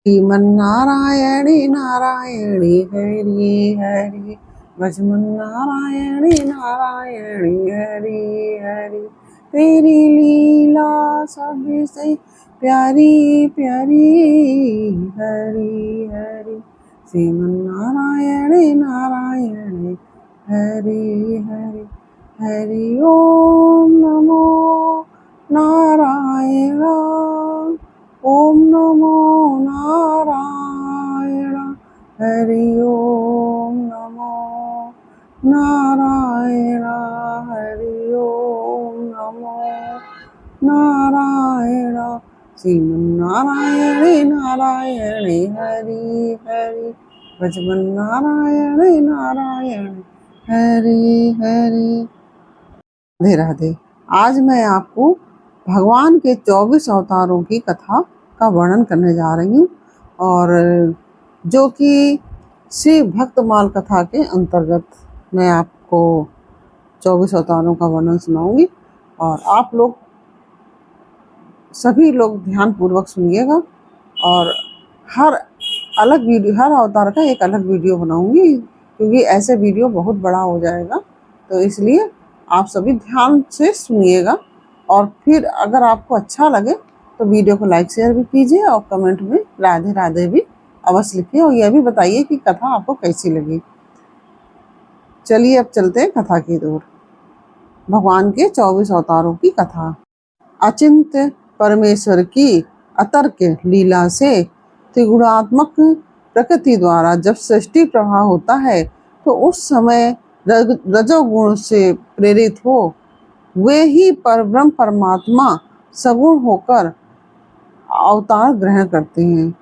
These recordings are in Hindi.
श्रीमन्नारायणी नारायणी हरि हरि भजमन नारायणी नारायणी हरि हरि। तेरी लीला सबसे प्यारी प्यारी हरि हरि। श्रीमन्नारायणी नारायणी हरि हरि। हरि ओम नमो नारायण। ओम नमो नारायण। हरि ओम नमो नारायण। हरि ओम नमो नारायण। श्रीमन्नारायण नारायण हरि हरि भजमन नारायण नारायण हरि हरि। राधे राधे। आज मैं आपको भगवान के 24 अवतारों की कथा का वर्णन करने जा रही हूँ, और जो कि श्री भक्तमाल कथा के अंतर्गत मैं आपको 24 अवतारों का वर्णन सुनाऊंगी। और आप लोग सभी लोग ध्यान पूर्वक सुनिएगा, और हर अवतार का एक अलग वीडियो बनाऊंगी, क्योंकि ऐसे वीडियो बहुत बड़ा हो जाएगा। तो इसलिए आप सभी ध्यान से सुनिएगा, और फिर अगर आपको अच्छा लगे तो वीडियो को लाइक शेयर भी कीजिए, और कमेंट में राधे राधे भी अवश्य लिखिए, और यह भी बताइए कि कथा आपको कैसी लगी। चलिए अब चलते हैं कथा की ओर। भगवान के 24 अवतारों की कथा। अचिंत्य परमेश्वर की अतर्क लीला से त्रिगुणात्मक प्रकृति द्वारा जब सृष्टि प्रवाह होता है, तो उस समय रजोगुण से प्रेरित हो वे ही परब्रह्म परमात्मा सगुण होकर अवतार ग्रहण करते हैं।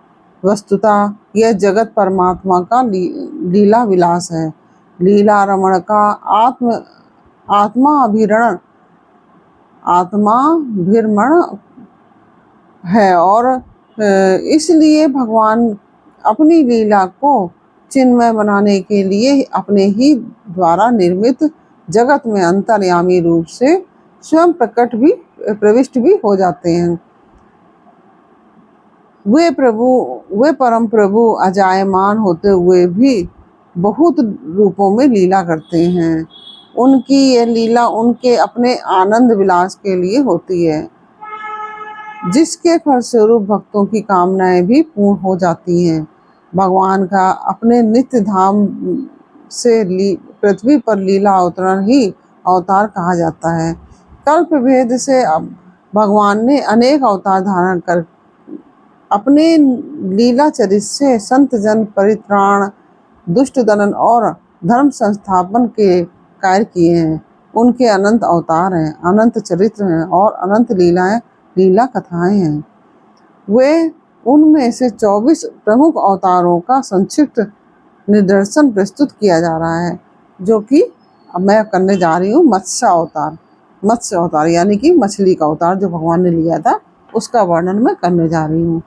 वस्तुतः यह जगत परमात्मा का लीला विलास है। लीला रमण का आत्माभिरमण है, और इसलिए भगवान अपनी लीला को चिन्मय बनाने के लिए अपने ही द्वारा निर्मित जगत में अंतर्यामी रूप से स्वयं प्रविष्ट भी हो जाते हैं। वे परम प्रभु अजायमान होते हुए भी बहुत रूपों में लीला करते हैं। उनकी यह लीला उनके अपने आनंद विलास के लिए होती है, जिसके फलस्वरूप भक्तों की कामनाएं भी पूर्ण हो जाती हैं। भगवान का अपने नित्य धाम से पृथ्वी पर लीला अवतरण ही अवतार कहा जाता है। कल्प भेद से भगवान ने अनेक अवतार धारण कर अपने लीला चरित्र से संत जन परित्राण, दुष्ट दमन और धर्म संस्थापन के कार्य किए हैं। उनके अनंत अवतार हैं, अनंत चरित्र हैं, और अनंत लीला कथाएं हैं। वे उनमें से 24 प्रमुख अवतारों का संक्षिप्त निदर्शन प्रस्तुत किया जा रहा है, जो कि अब मैं करने जा रही हूँ मत्स्य अवतार यानी कि मछली का अवतार जो भगवान ने लिया था, उसका वर्णन मैं करने जा रही हूँ।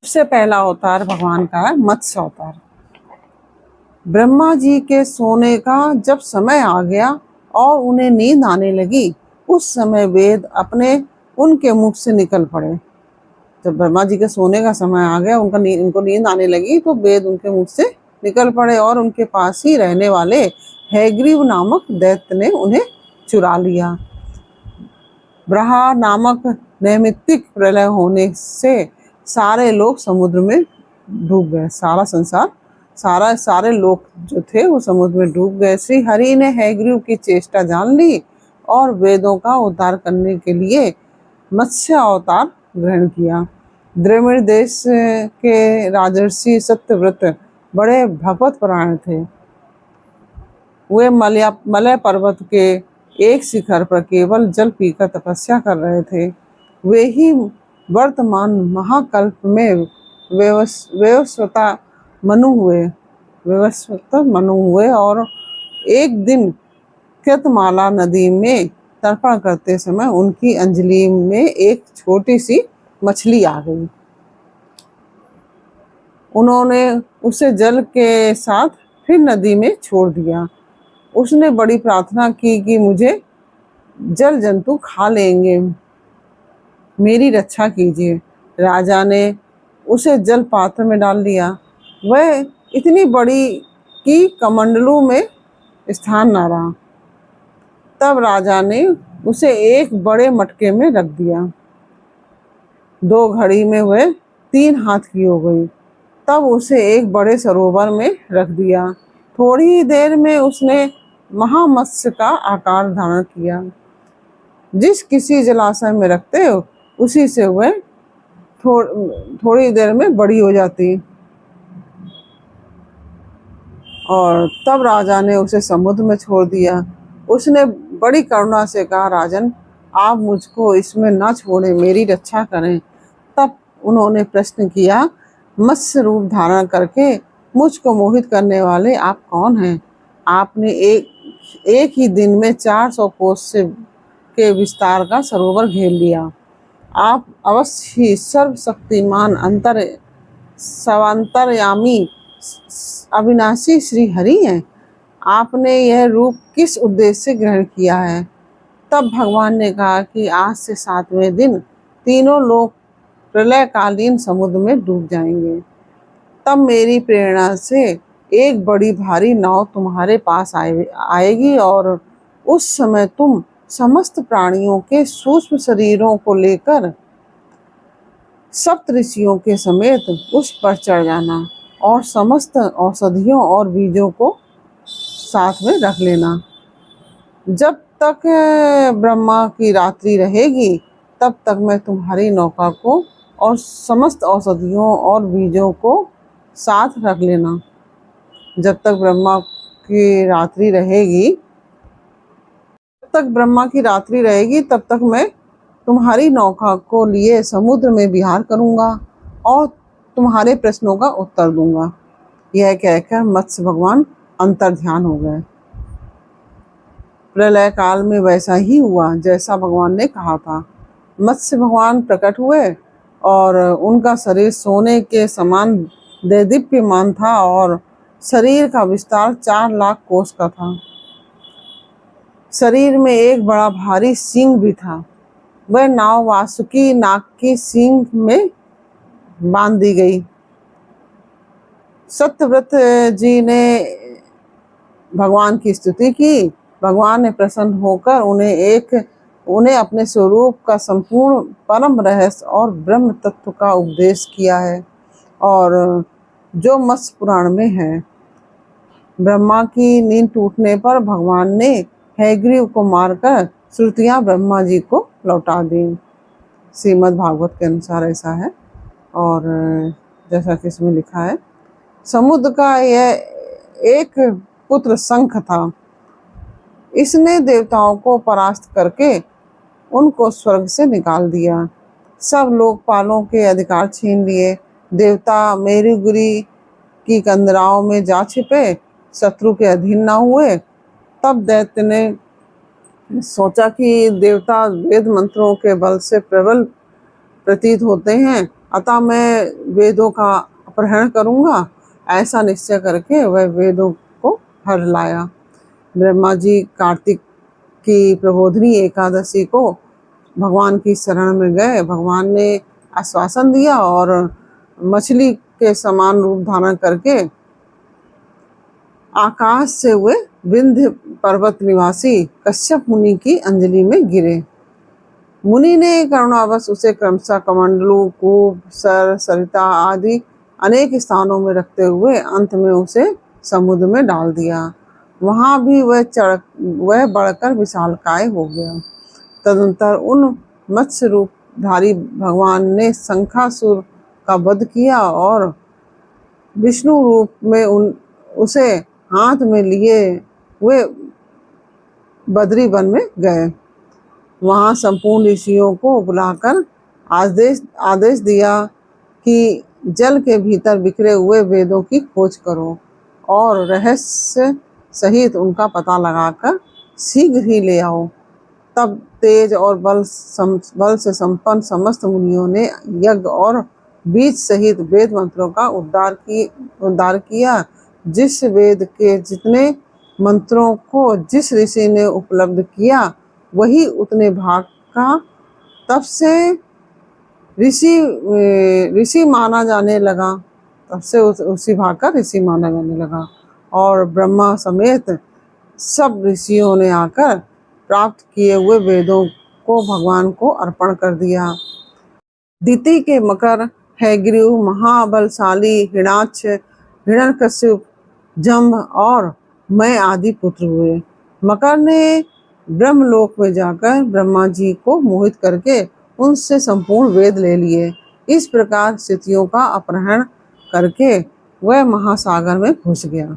सबसे पहला अवतार भगवान का है मत्स्य अवतार। ब्रह्मा जी के सोने का जब समय आ गया और उन्हें नींद आने लगी, उस समय वेद उनके मुख से निकल पड़े। जब ब्रह्मा जी के सोने का समय आ गया, उनको नींद आने लगी, तो वेद उनके मुख से निकल पड़े, और उनके पास ही रहने वाले हैग्रीव नामक दैत्य ने उन्हें चुरा लिया। ब्रहा नामक नैमित्तिक प्रलय होने से सारे लोग समुद्र में डूब गए। सारा संसार, सारे लोग जो थे वो समुद्र में डूब गए। श्री हरि ने हैग्रीव की चेष्टा जान ली और वेदों का उद्धार करने के लिए मत्स्य अवतार ग्रहण किया। द्रविड़ देश के राजर्षि सत्यव्रत बड़े भगवत परायण थे। वे मलय पर्वत के एक शिखर पर केवल जल पीकर तपस्या कर रहे थे। वे ही वर्तमान महाकल्प में वैवस्वत मनु हुए, और एक दिन कृतमाला नदी में तर्पण करते समय उनकी अंजलि में एक छोटी सी मछली आ गई। उन्होंने उसे जल के साथ फिर नदी में छोड़ दिया। उसने बड़ी प्रार्थना की कि मुझे जल जंतु खा लेंगे, मेरी रक्षा कीजिए। राजा ने उसे जल पात्र में डाल दिया। वह इतनी बड़ी कि कमंडलू में स्थान न रहा। तब राजा ने उसे एक बड़े मटके में रख दिया। 2 घड़ी में वह 3 हाथ की हो गई। तब उसे एक बड़े सरोवर में रख दिया। थोड़ी ही देर में उसने महामत्स्य का आकार धारण किया। जिस किसी जलाशय में रखते हो उसी से वह थोड़ी देर में बड़ी हो जाती। और तब राजा ने उसे समुद्र में छोड़ दिया। उसने बड़ी करुणा से कहा, राजन, आप मुझको इसमें न छोड़ें, मेरी रक्षा करें। तब उन्होंने प्रश्न किया, मत्स्य रूप धारण करके मुझको मोहित करने वाले आप कौन हैं? आपने एक ही दिन में 400 कोस के विस्तार का सरोवर घेर लिया। आप अवश्य ही सर्वशक्तिमान सर्वांतर्यामी अविनाशी श्री हरि हैं। आपने यह रूप किस उद्देश्य से ग्रहण किया है? तब भगवान ने कहा कि आज से 7वें दिन तीनों लोग प्रलयकालीन समुद्र में डूब जाएंगे। तब मेरी प्रेरणा से एक बड़ी भारी नाव तुम्हारे पास आएगी और उस समय तुम समस्त प्राणियों के सूक्ष्म शरीरों को लेकर सप्त ऋषियों के समेत उस पर चढ़ जाना और समस्त औषधियों और बीजों को साथ में रख लेना। जब तक ब्रह्मा की रात्रि रहेगी तब तक मैं तुम्हारी नौका को और समस्त औषधियों और बीजों को साथ रख लेना। जब तक ब्रह्मा की रात्रि रहेगी तब तक मैं तुम्हारी नौका को लिए समुद्र में विहार करूंगा और तुम्हारे प्रश्नों का उत्तर दूंगा। यह कहकर मत्स्य भगवान अंतर्ध्यान हो गए। प्रलय काल में वैसा ही हुआ जैसा भगवान ने कहा था। मत्स्य भगवान प्रकट हुए और उनका शरीर सोने के समान दैदीप्यमान था और शरीर का विस्तार 4 लाख कोस का था। शरीर में एक बड़ा भारी सींग भी था। वह नाव वासुकी नाग की सींग में बांध दी गई। सत्यव्रत जी ने भगवान की स्तुति की। भगवान ने प्रसन्न होकर उन्हें अपने स्वरूप का संपूर्ण परम रहस्य और ब्रह्म तत्व का उपदेश किया है और जो मत्स्य पुराण में है। ब्रह्मा की नींद टूटने पर भगवान ने हयग्रीव को मारकर श्रुतियां ब्रह्मा जी को लौटा दी। श्रीमद् भागवत के अनुसार ऐसा है। और जैसा कि इसमें लिखा है, समुद्र का यह एक पुत्र शंख था। इसने देवताओं को परास्त करके उनको स्वर्ग से निकाल दिया। सब लोकपालों के अधिकार छीन लिए। देवता मेरुगिरी की कंदराओं में जा छिपे, शत्रु के अधीन न हुए। तब दैत्य ने सोचा कि देवता वेद मंत्रों के बल से प्रबल प्रतीत होते हैं, अतः मैं वेदों का अपहरण करूंगा। ऐसा निश्चय करके वह वेदों को हर लाया। ब्रह्मा जी कार्तिक की प्रबोधिनी एकादशी को भगवान की शरण में गए। भगवान ने आश्वासन दिया और मछली के समान रूप धारण करके आकाश से हुए विंध्य पर्वत निवासी कश्यप मुनि की अंजलि में गिरे। मुनि ने करुणावश उसे क्रमशः कमंडलू, कूप, सरिता आदि अनेक स्थानों में रखते हुए अंत में उसे समुद्र में डाल दिया। वहां भी वह बढ़कर विशालकाय हो गया। तदंतर उन मत्स्य रूपधारी भगवान ने शंखासुर का वध किया और विष्णु रूप में उसे हाथ में लिए हुए बद्री वन में गए। वहां संपूर्ण ऋषियों को बुलाकर आदेश दिया कि जल के भीतर बिखरे हुए वेदों की खोज करो और रहस्य सहित उनका पता लगाकर शीघ्र ही ले आओ। तब तेज और बल से संपन्न समस्त मुनियों ने यज्ञ और बीज सहित वेद मंत्रों का उद्धार किया। जिस वेद के जितने मंत्रों को जिस ऋषि ने उपलब्ध किया वही उतने भाग का तब से ऋषि माना जाने लगा। तब से उसी भाग का ऋषि माना जाने लगा। और ब्रह्मा समेत सब ऋषियों ने आकर प्राप्त किए हुए वेदों को भगवान को अर्पण कर दिया। दिति के मकर, हैग्रीव, महाबलशाली हिरण्याक्ष, हिरण्यकश्यप, जम्ब और मैं आदि पुत्र हुए। मकर ने ब्रह्मलोक में जाकर ब्रह्मा जी को मोहित करके उनसे संपूर्ण वेद ले लिए। इस प्रकार स्थितियों का अपहरण करके वह महासागर में घुस गया।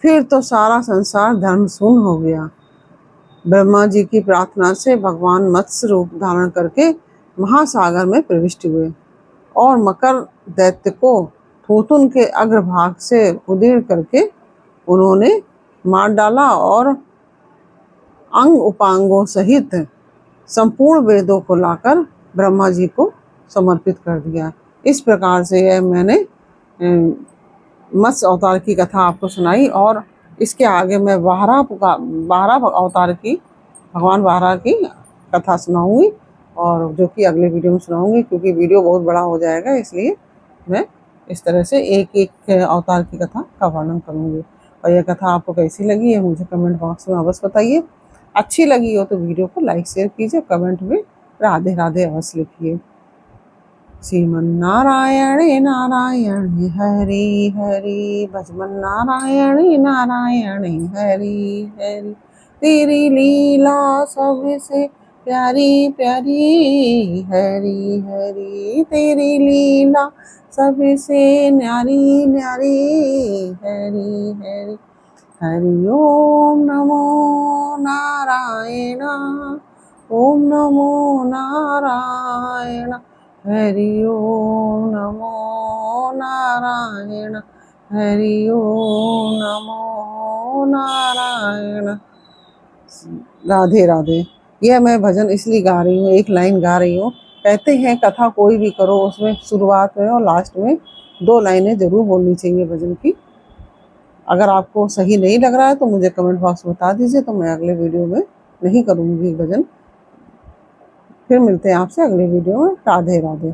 फिर तो सारा संसार धर्म शून्य हो गया। ब्रह्मा जी की प्रार्थना से भगवान मत्स्य रूप धारण करके महासागर में प्रविष्ट हुए और मकर दैत्य को थूथुन के अग्रभाग से उदीर्ण करके उन्होंने मार डाला और अंग उपांगों सहित संपूर्ण वेदों को लाकर ब्रह्मा जी को समर्पित कर दिया। इस प्रकार से यह मैंने मत्स्य अवतार की कथा आपको सुनाई। और इसके आगे मैं बारह अवतार की, भगवान बारह की कथा सुनाऊंगी, और जो कि अगले वीडियो में सुनाऊंगी, क्योंकि वीडियो बहुत बड़ा हो जाएगा, इसलिए मैं इस तरह से एक एक अवतार की कथा का वर्णन करूंगी। और यह कथा आपको कैसी लगी है मुझे कमेंट बॉक्स में अवश्य बताइए। अच्छी लगी हो तो वीडियो को लाइक शेयर कीजिए, कमेंट में राधे राधे अवश्य लिखिए। श्रीमन्नारायण नारायण हरि हरि, भजमन नारायण नारायण हरि हरि। तेरी लीला सबसे प्यारी प्यारी हरि हरि, तेरी लीला सबसे न्यारी न्यारी हरि हरि। हरि ओम नमो नारायण, ओम नमो नारायण, हरि ओम नमो नारायण, हरि ओम नमो नारायण। राधे राधे। यह मैं भजन इसलिए गा रही हूँ, एक लाइन गा रही हूँ। कहते हैं कथा कोई भी करो उसमें शुरुआत में और लास्ट में 2 लाइनें जरूर बोलनी चाहिए भजन की। अगर आपको सही नहीं लग रहा है तो मुझे कमेंट बॉक्स में बता दीजिए, तो मैं अगले वीडियो में नहीं करूँगी भजन। फिर मिलते हैं आपसे अगले वीडियो में। राधे राधे।